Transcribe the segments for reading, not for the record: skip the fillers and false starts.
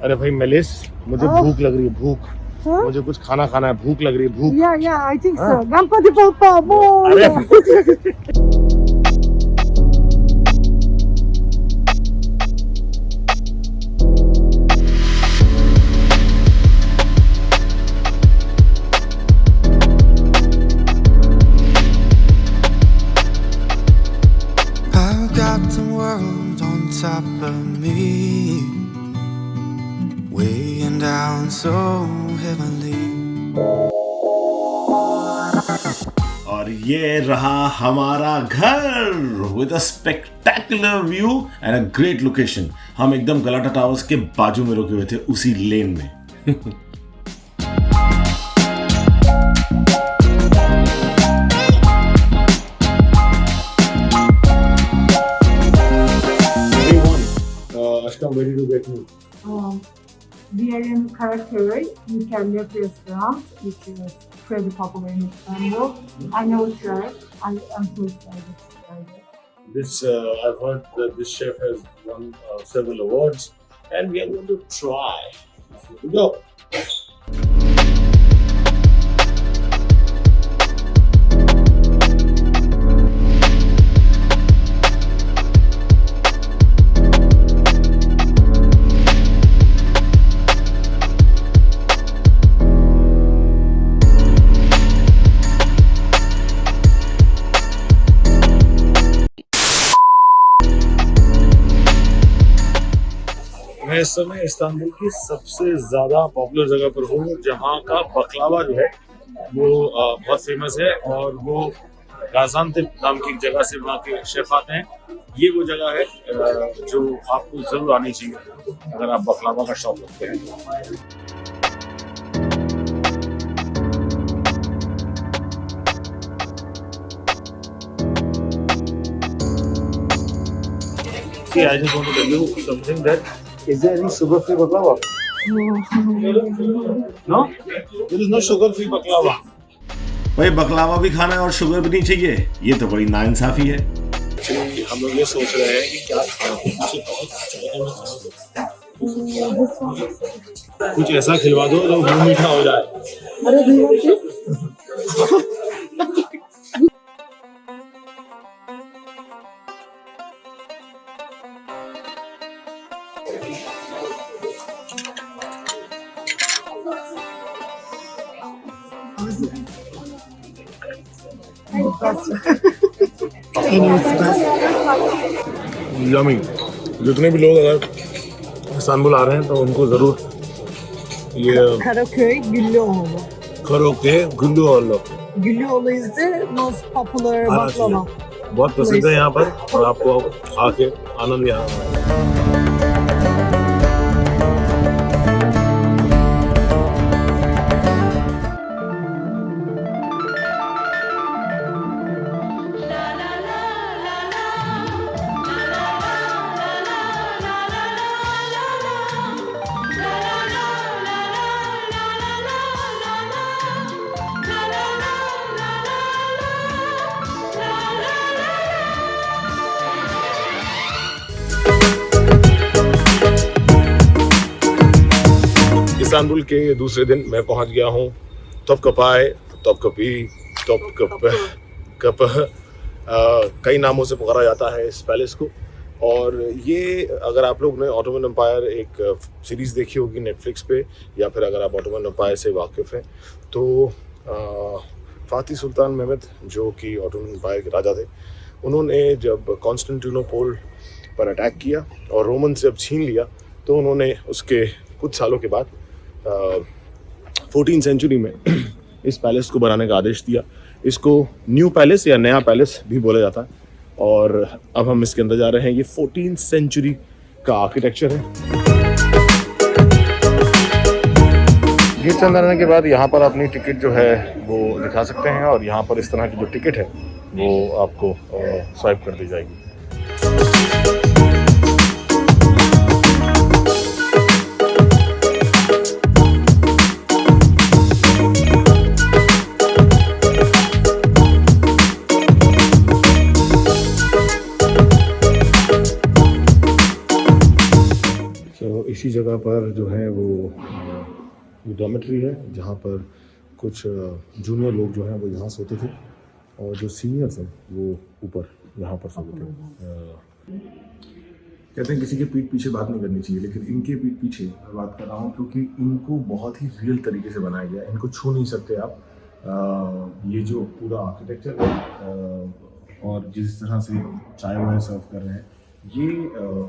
अरे भाई मलिस, मुझे भूख लग रही है, भूख। मुझे कुछ खाना खाना है, भूख लग रही है, भूख। Yeah, I think so. Ganpati Bappa, अरे I've got the world on top of me, weighing down so heavenly. और ये रहा हमारा घर with a spectacular view and a great location. हम एकदम गलाटा टावर्स के बाजू में रुके हुए थे, उसी लेन में। Ashkam, where did you get me? We are in Karaköy, Mükellef restaurant, which is pretty popular in Istanbul. I know it's right. I'm so excited to try it. This I've heard that this chef has won several awards, and we are going to try. Here we go. मैं इस समय Istanbul की सबसे ज़्यादा popular जगह पर हूँ, जहाँ का बकलावा जो है वो बहुत फेमस है, और वो गाज़ांतिप नाम की एक जगह से वहाँ के शेफ आते हैं। ये वो जगह है जो आपको ज़रूर आनी चाहिए अगर आप बकलावा का शौक रखते हैं। See, I just want to tell you something that is there any sugar-free baklava? No? There is no sugar-free baklava. भाई बकलावा भी खाना है और शुगर भी नहीं चाहिए, ये तो बड़ी नाइंसाफी है। Actually, हम लोग ये सोच रहे हैं कि क्या खाएं, कुछ ऐसा खिलवा दो जो मुंह मीठा हो जाए। अरे भैया, यमी। जितने भी लोग अगर इस्तांबुल आ रहे हैं तो उनको ज़रूर ये Karaköy Güllüoğlu. Karaoke गुल्लूओलो Güllüoğlu is the most popular आना baklava. चाहिए। बहुत प्रसिद्ध है यहाँ पर, और आपको आके आनंद यहाँ इस्तांबुल के दूसरे दिन मैं पहुंच गया हूं तोपकापाय, तोपकापी, तोपकप कई नामों से पुकारा जाता है इस पैलेस को। और ये अगर आप लोग ने ऑटोमन एम्पायर एक सीरीज़ देखी होगी नेटफ्लिक्स पे, या फिर अगर आप ऑटोमन एम्पायर से वाकिफ़ हैं तो फ़ातिह सुल्तान महमूद जो कि ऑटोमन एम्पायर के राजा थे, उन्होंने जब कॉन्स्टेंटिनोपल पर अटैक किया और रोमन से अब छीन लिया, तो उन्होंने उसके कुछ सालों के बाद 14th सेंचुरी में इस पैलेस को बनाने का आदेश दिया। इसको न्यू पैलेस या नया पैलेस भी बोला जाता है, और अब हम इसके अंदर जा रहे हैं। ये 14th सेंचुरी का आर्किटेक्चर है। गेट से अंदर आने के बाद यहाँ पर अपनी टिकट जो है वो दिखा सकते हैं, और यहाँ पर इस तरह की जो टिकट है वो आपको स्वाइप कर दी जाएगी। इसी जगह जगह पर जो है वो डॉर्मेट्री है, जहाँ पर कुछ जूनियर लोग जो हैं वो यहाँ सोते थे और जो सीनियर्स हैं वो ऊपर यहाँ पर सोते थे। कहते हैं किसी के पीठ पीछे बात नहीं करनी चाहिए, लेकिन इनके पीठ पीछे मैं बात कर रहा हूँ क्योंकि इनको बहुत ही रियल तरीके से बनाया गया है। इनको छू नहीं सकते आप। ये जो पूरा आर्किटेक्चर है और जिस तरह से चाय वाय सर्व कर रहे हैं, ये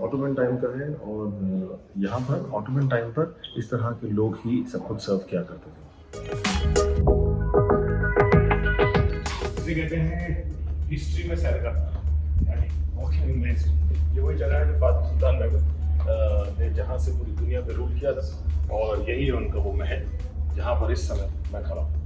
ऑटोमन टाइम का है और यहाँ पर ऑटोमन टाइम पर इस तरह के लोग ही सब कुछ सर्व किया करते थे। इसे कहते हैं हिस्ट्री में सैर करना, यानी वॉकिंग इन हिस्ट्री। ये वही जगह है जो फातिह सुल्तान महमूद ने जहाँ से पूरी दुनिया पे रूल किया था, और यही है उनका वो महल जहाँ पर इस समय मैं खड़ा हूँ।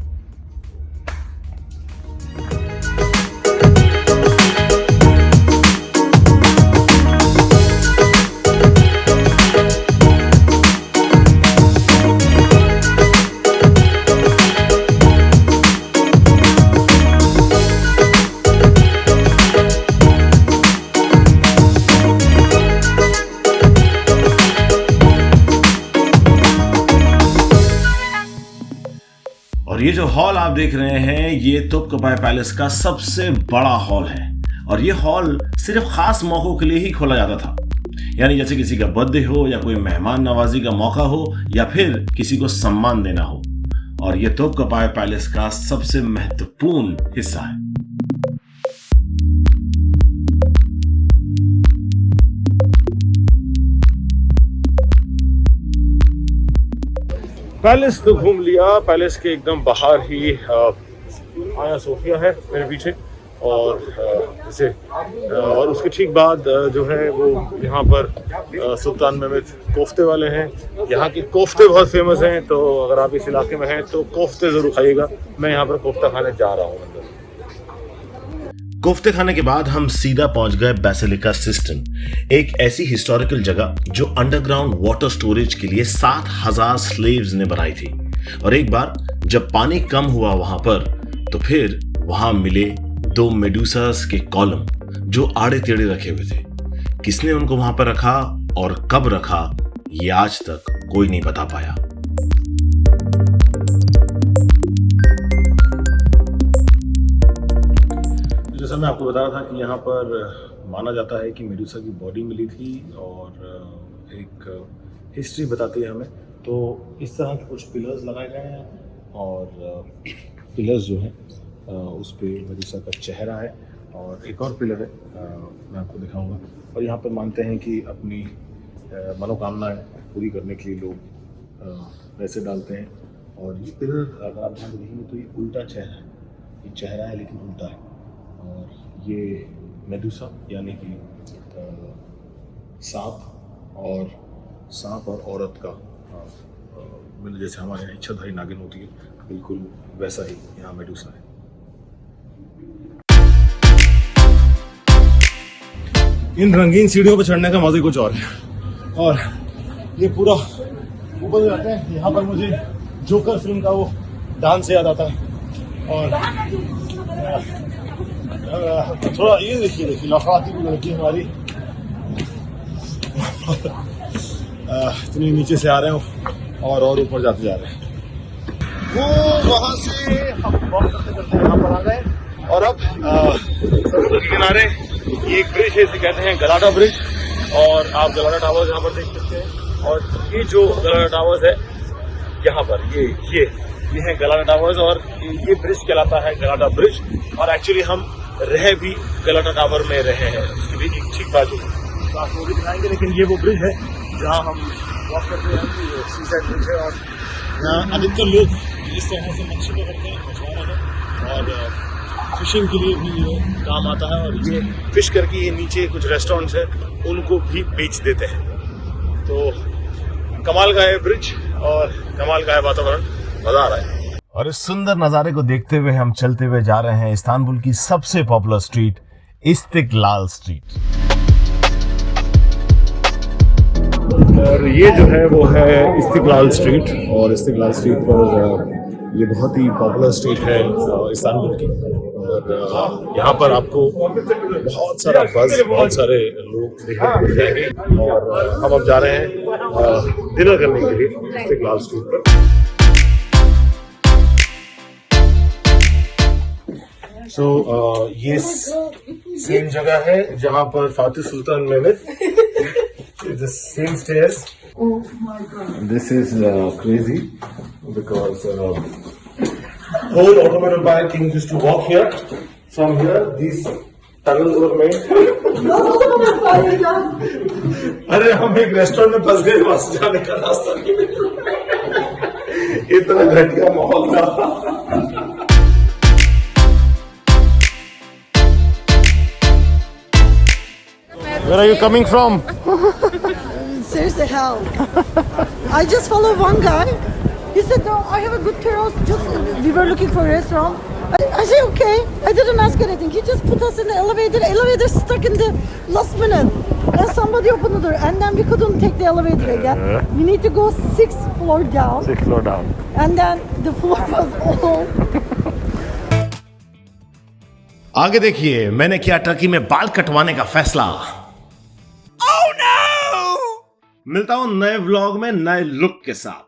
और ये जो हॉल आप देख रहे हैं, ये तोपकपाय पैलेस का सबसे बड़ा हॉल है। और ये हॉल सिर्फ खास मौकों के लिए ही खोला जाता था, यानी जैसे किसी का बर्थडे हो या कोई मेहमान नवाजी का मौका हो या फिर किसी को सम्मान देना हो। और ये तोपकपाय पैलेस का सबसे महत्वपूर्ण हिस्सा है। पैलेस तो घूम लिया। पैलेस के एकदम बाहर ही आया सोफिया है मेरे पीछे, और जैसे और उसके ठीक बाद जो है वो यहाँ पर सुल्तान महमूद कोफ्ते वाले हैं। यहाँ के कोफ्ते बहुत फेमस हैं, तो अगर आप इस इलाके में हैं तो कोफ्ते ज़रूर खाइएगा। मैं यहाँ पर कोफ्ता खाने जा रहा हूँ अंदर। कोफ्ते खाने के बाद हम सीधा पहुंच गए बेसिलिका सिस्टन, एक ऐसी हिस्टोरिकल जगह जो अंडरग्राउंड वाटर स्टोरेज के लिए 7000 स्लेव्स ने बनाई थी। और एक बार जब पानी कम हुआ वहां पर, तो फिर वहां मिले 2 मेडूसास के कॉलम जो आड़े टेढ़े रखे हुए थे। किसने उनको वहां पर रखा और कब रखा, ये आज तक कोई नहीं बता पाया। जैसा मैं आपको बता रहा था कि यहाँ पर माना जाता है कि मेडूसा की बॉडी मिली थी, और एक हिस्ट्री बताती है हमें। तो इस तरह के कुछ पिलर्स लगाए गए हैं, और पिलर्स जो हैं उस पे मेडूसा का चेहरा है, और एक और पिलर है मैं आपको दिखाऊंगा। और यहाँ पर मानते हैं कि अपनी मनोकामनाएं पूरी करने के लिए लोग पैसे डालते हैं। और ये पिलर अगर आप ध्यान से देखेंगे तो ये उल्टा चेहरा है, ये चेहरा है लेकिन उल्टा है। और ये मेडूसा यानी कि सांप और औरत का मिल, जैसे हमारे यहाँ इच्छाधारी नागिन होती है, बिल्कुल वैसा ही यहाँ मेडूसा है। इन रंगीन सीढ़ियों पर चढ़ने का मजा कुछ और है। और ये पूरा ऊपर जाते हैं, यहाँ पर मुझे जोकर फिल्म का वो डांस याद आता है। और थोड़ा ये देखिए लफाती की लड़की हमारी इतनी नीचे से आ रहे हो और ऊपर जाते जा रहे हैं। वो वहां से हम वॉक करते करते यहाँ पर आ गए, और अब समुद्र के किनारे ये एक ब्रिज है, इसे कहते हैं गलाटा ब्रिज। और आप गलाटा टावर्स यहाँ पर देख सकते हैं। और ये जो गलाटा टावर्स है यहाँ पर, ये है गलाटा टावर्स, और ये ब्रिज कहलाता है गलाटा ब्रिज। और एक्चुअली हम रह भी गलाटा टावर में रहे हैं, उसकी भी एक ठीक बाजू है, तो आप वो भी दिखाएंगे। लेकिन ये वो ब्रिज है जहाँ हम वॉक करते हैं, ये सी साइड ब्रिज है। और यहाँ अधिकतर लोग इस तरह से मच्छी पकड़ते हैं, मछुआरे हैं, और फिशिंग के लिए भी ये काम आता है। और ये फिश करके ये नीचे कुछ रेस्टोरेंट्स हैं, उनको भी बेच देते हैं। तो कमाल का है ब्रिज और कमाल का है वातावरण, मजा आ रहा है। और इस सुंदर नज़ारे को देखते हुए हम चलते हुए जा रहे हैं इस्तांबुल की सबसे पॉपुलर स्ट्रीट, इस्तिकलाल स्ट्रीट। और ये जो है वो है इस्तिकलाल स्ट्रीट, और इस्तिकलाल स्ट्रीट पर ये बहुत ही पॉपुलर स्ट्रीट है इस्तांबुल की। और यहाँ पर आपको बहुत सारा बस, बहुत सारे लोग देखने को मिल जाएंगे और हम अब जा रहे हैं डिनर करने के लिए इस्तिकलाल स्ट्रीट पर। So, ये सेम जगह है जहाँ पर Fatih Sultan Mahmood, the same stairs. Oh my god. This is crazy because whole Ottoman Empire kings used to walk here. From here, these tunnels were made. अरे हम एक रेस्टोरेंट में फंस गए, वहां से जाने का रास्ता नहीं मिला। इतना घटिया माहौल था। Where are you coming from? Seriously, hell. I just followed one guy. He said, "No, I have a good terrace." We were looking for a restaurant. I said, "Okay." I didn't ask anything. He just put us in the elevator. Elevator stuck in the last minute, and somebody opened the door, and then we couldn't take the elevator again. We need to go 6th floor down. 6th floor down. And then the floor was all. आगे देखिए, मैंने किया Turkey में बाल कटवाने का फैसला। मिलता हूं नए व्लॉग में नए लुक के साथ।